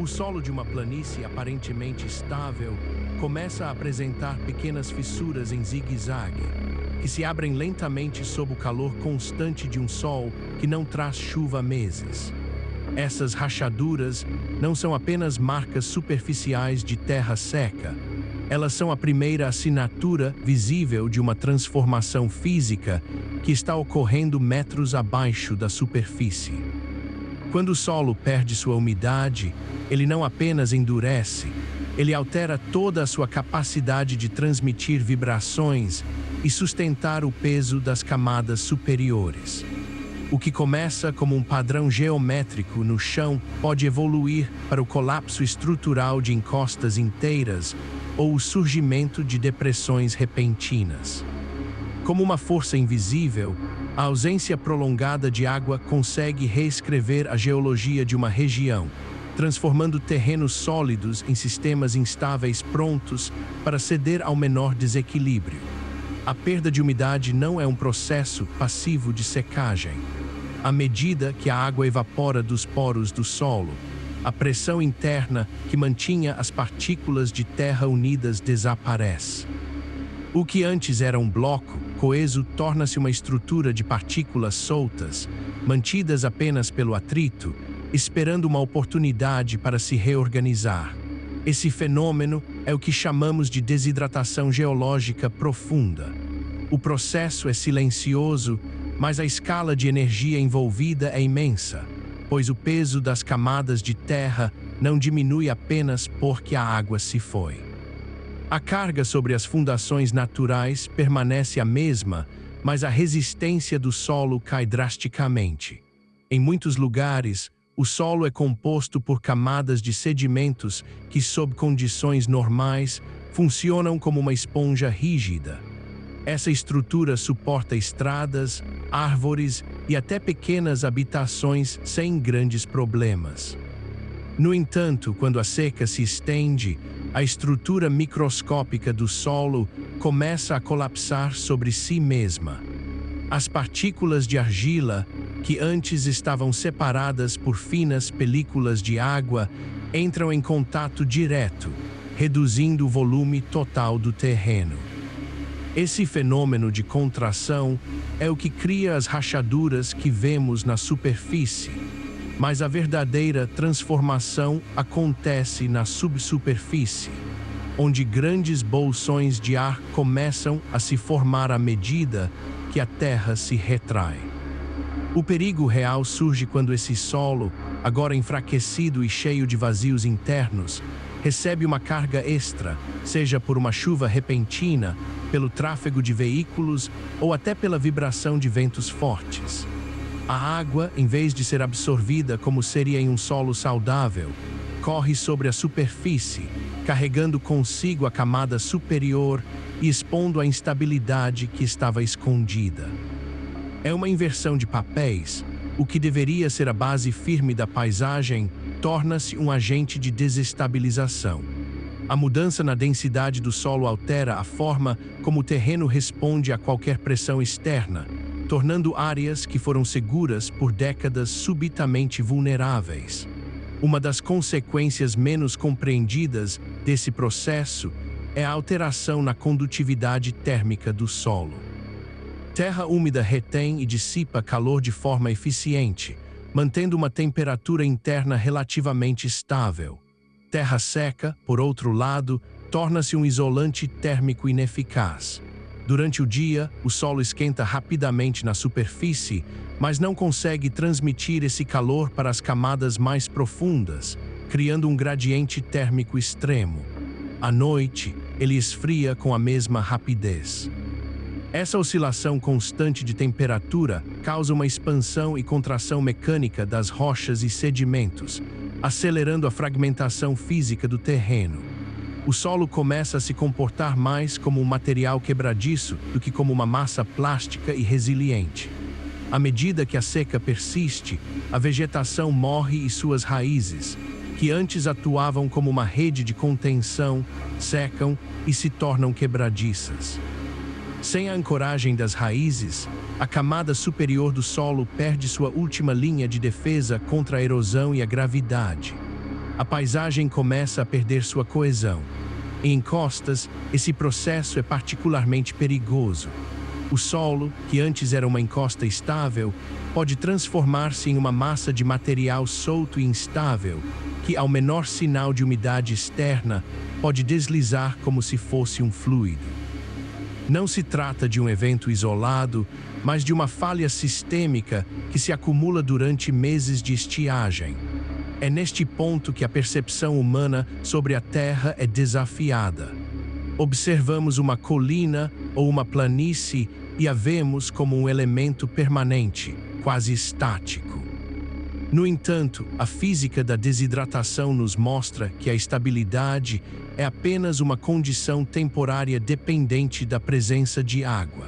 O solo de uma planície aparentemente estável começa a apresentar pequenas fissuras em zigue-zague, que se abrem lentamente sob o calor constante de um sol que não traz chuva há meses. Essas rachaduras não são apenas marcas superficiais de terra seca, elas são a primeira assinatura visível de uma transformação física que está ocorrendo metros abaixo da superfície. Quando o solo perde sua umidade, ele não apenas endurece, ele altera toda a sua capacidade de transmitir vibrações e sustentar o peso das camadas superiores. O que começa como um padrão geométrico no chão pode evoluir para o colapso estrutural de encostas inteiras ou o surgimento de depressões repentinas. Como uma força invisível, a ausência prolongada de água consegue reescrever a geologia de uma região, transformando terrenos sólidos em sistemas instáveis prontos para ceder ao menor desequilíbrio. A perda de umidade não é um processo passivo de secagem. À medida que a água evapora dos poros do solo, a pressão interna que mantinha as partículas de terra unidas desaparece. O que antes era um bloco coeso torna-se uma estrutura de partículas soltas, mantidas apenas pelo atrito, esperando uma oportunidade para se reorganizar. Esse fenômeno é o que chamamos de desidratação geológica profunda. O processo é silencioso, mas a escala de energia envolvida é imensa, pois o peso das camadas de terra não diminui apenas porque a água se foi. A carga sobre as fundações naturais permanece a mesma, mas a resistência do solo cai drasticamente. Em muitos lugares, o solo é composto por camadas de sedimentos que, sob condições normais, funcionam como uma esponja rígida. Essa estrutura suporta estradas, árvores e até pequenas habitações sem grandes problemas. No entanto, quando a seca se estende, a estrutura microscópica do solo começa a colapsar sobre si mesma. As partículas de argila, que antes estavam separadas por finas películas de água, entram em contato direto, reduzindo o volume total do terreno. Esse fenômeno de contração é o que cria as rachaduras que vemos na superfície, mas a verdadeira transformação acontece na subsuperfície, onde grandes bolsões de ar começam a se formar à medida que a terra se retrai. O perigo real surge quando esse solo, agora enfraquecido e cheio de vazios internos, recebe uma carga extra, seja por uma chuva repentina, pelo tráfego de veículos ou até pela vibração de ventos fortes. A água, em vez de ser absorvida como seria em um solo saudável, corre sobre a superfície, carregando consigo a camada superior e expondo a instabilidade que estava escondida. É uma inversão de papéis. O que deveria ser a base firme da paisagem torna-se um agente de desestabilização. A mudança na densidade do solo altera a forma como o terreno responde a qualquer pressão externa, tornando áreas que foram seguras por décadas subitamente vulneráveis. Uma das consequências menos compreendidas desse processo é a alteração na condutividade térmica do solo. Terra úmida retém e dissipa calor de forma eficiente, mantendo uma temperatura interna relativamente estável. Terra seca, por outro lado, torna-se um isolante térmico ineficaz. Durante o dia, o solo esquenta rapidamente na superfície, mas não consegue transmitir esse calor para as camadas mais profundas, criando um gradiente térmico extremo. À noite, ele esfria com a mesma rapidez. Essa oscilação constante de temperatura causa uma expansão e contração mecânica das rochas e sedimentos, acelerando a fragmentação física do terreno. O solo começa a se comportar mais como um material quebradiço do que como uma massa plástica e resiliente. À medida que a seca persiste, a vegetação morre e suas raízes, que antes atuavam como uma rede de contenção, secam e se tornam quebradiças. Sem a ancoragem das raízes, a camada superior do solo perde sua última linha de defesa contra a erosão e a gravidade. a paisagem começa a perder sua coesão. Em encostas, esse processo é particularmente perigoso. O solo, que antes era uma encosta estável, pode transformar-se em uma massa de material solto e instável, que, ao menor sinal de umidade externa, pode deslizar como se fosse um fluido. Não se trata de um evento isolado, mas de uma falha sistêmica que se acumula durante meses de estiagem. É neste ponto que a percepção humana sobre a Terra é desafiada. Observamos uma colina ou uma planície e a vemos como um elemento permanente, quase estático. No entanto, a física da desidratação nos mostra que a estabilidade é apenas uma condição temporária dependente da presença de água.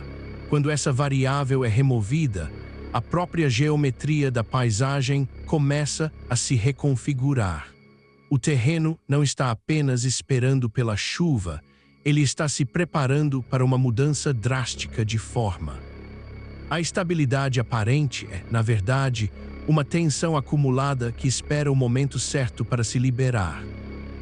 Quando essa variável é removida, a própria geometria da paisagem começa a se reconfigurar. O terreno não está apenas esperando pela chuva, ele está se preparando para uma mudança drástica de forma. A estabilidade aparente é, na verdade, uma tensão acumulada que espera o momento certo para se liberar.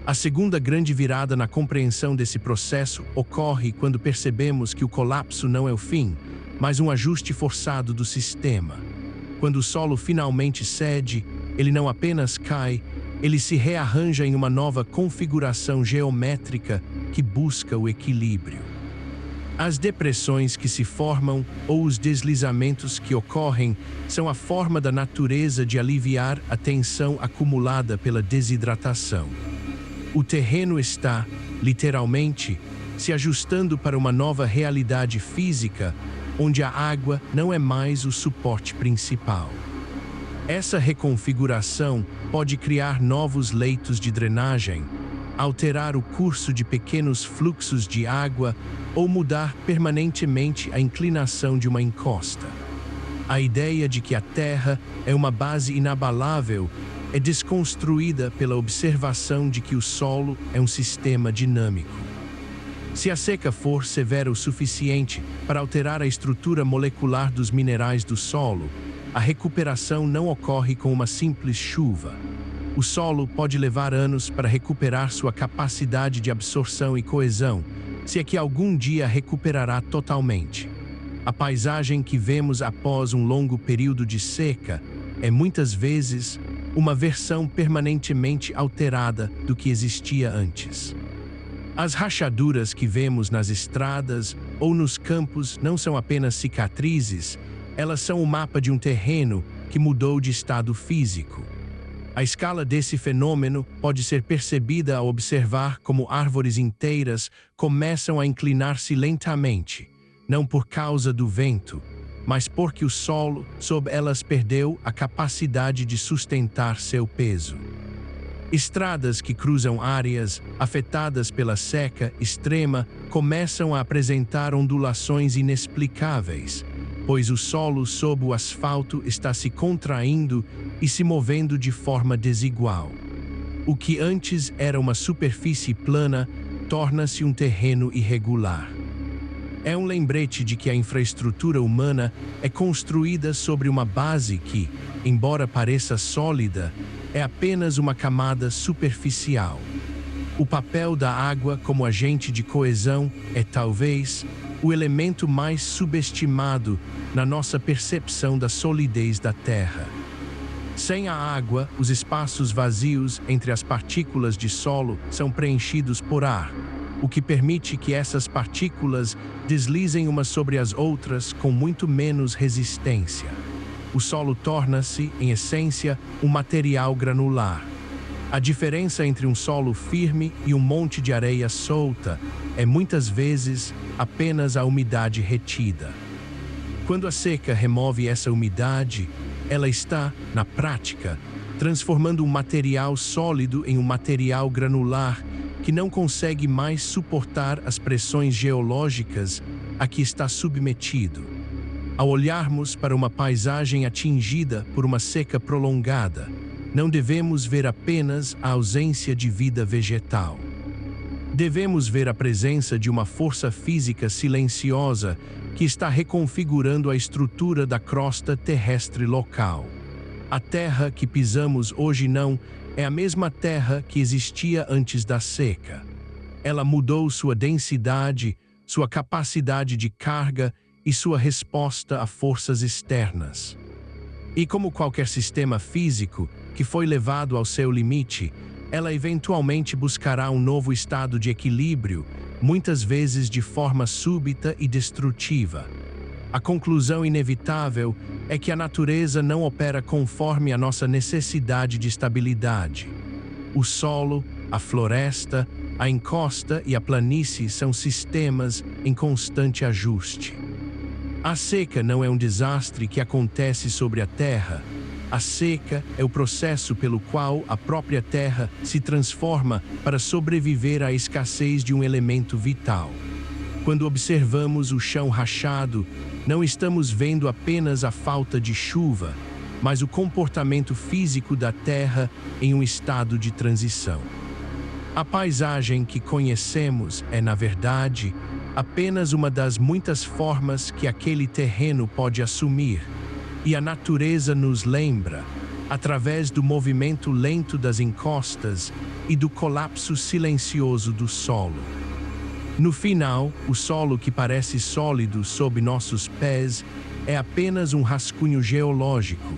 A segunda grande virada na compreensão desse processo ocorre quando percebemos que o colapso não é o fim, mas um ajuste forçado do sistema. Quando o solo finalmente cede, ele não apenas cai, ele se rearranja em uma nova configuração geométrica que busca o equilíbrio. As depressões que se formam ou os deslizamentos que ocorrem são a forma da natureza de aliviar a tensão acumulada pela desidratação. O terreno está, literalmente, se ajustando para uma nova realidade física, onde a água não é mais o suporte principal. Essa reconfiguração pode criar novos leitos de drenagem, alterar o curso de pequenos fluxos de água ou mudar permanentemente a inclinação de uma encosta. A ideia de que a Terra é uma base inabalável é desconstruída pela observação de que o solo é um sistema dinâmico. Se a seca for severa o suficiente para alterar a estrutura molecular dos minerais do solo, a recuperação não ocorre com uma simples chuva. O solo pode levar anos para recuperar sua capacidade de absorção e coesão, se é que algum dia recuperará totalmente. A paisagem que vemos após um longo período de seca é muitas vezes uma versão permanentemente alterada do que existia antes. As rachaduras que vemos nas estradas ou nos campos não são apenas cicatrizes, elas são o mapa de um terreno que mudou de estado físico. A escala desse fenômeno pode ser percebida ao observar como árvores inteiras começam a inclinar-se lentamente, não por causa do vento, mas porque o solo sob elas perdeu a capacidade de sustentar seu peso. Estradas que cruzam áreas afetadas pela seca extrema começam a apresentar ondulações inexplicáveis, pois o solo sob o asfalto está se contraindo e se movendo de forma desigual. O que antes era uma superfície plana torna-se um terreno irregular. É um lembrete de que a infraestrutura humana é construída sobre uma base que, embora pareça sólida, é apenas uma camada superficial. O papel da água como agente de coesão é, talvez, o elemento mais subestimado na nossa percepção da solidez da Terra. Sem a água, os espaços vazios entre as partículas de solo são preenchidos por ar, o que permite que essas partículas deslizem umas sobre as outras com muito menos resistência. O solo torna-se, em essência, um material granular. A diferença entre um solo firme e um monte de areia solta é muitas vezes apenas a umidade retida. Quando a seca remove essa umidade, ela está, na prática, transformando um material sólido em um material granular que não consegue mais suportar as pressões geológicas a que está submetido. Ao olharmos para uma paisagem atingida por uma seca prolongada, não devemos ver apenas a ausência de vida vegetal. Devemos ver a presença de uma força física silenciosa que está reconfigurando a estrutura da crosta terrestre local. A terra que pisamos hoje não é a mesma terra que existia antes da seca. Ela mudou sua densidade, sua capacidade de carga e sua resposta a forças externas. E como qualquer sistema físico que foi levado ao seu limite, ela eventualmente buscará um novo estado de equilíbrio, muitas vezes de forma súbita e destrutiva. A conclusão inevitável é que a natureza não opera conforme a nossa necessidade de estabilidade. O solo, a floresta, a encosta e a planície são sistemas em constante ajuste. A seca não é um desastre que acontece sobre a terra. A seca é o processo pelo qual a própria terra se transforma para sobreviver à escassez de um elemento vital. Quando observamos o chão rachado, não estamos vendo apenas a falta de chuva, mas o comportamento físico da terra em um estado de transição. A paisagem que conhecemos é, na verdade, apenas uma das muitas formas que aquele terreno pode assumir, e a natureza nos lembra, através do movimento lento das encostas e do colapso silencioso do solo. No final, o solo que parece sólido sob nossos pés é apenas um rascunho geológico,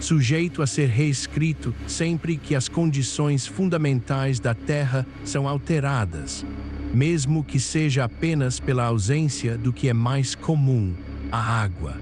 sujeito a ser reescrito sempre que as condições fundamentais da Terra são alteradas, mesmo que seja apenas pela ausência do que é mais comum, a água.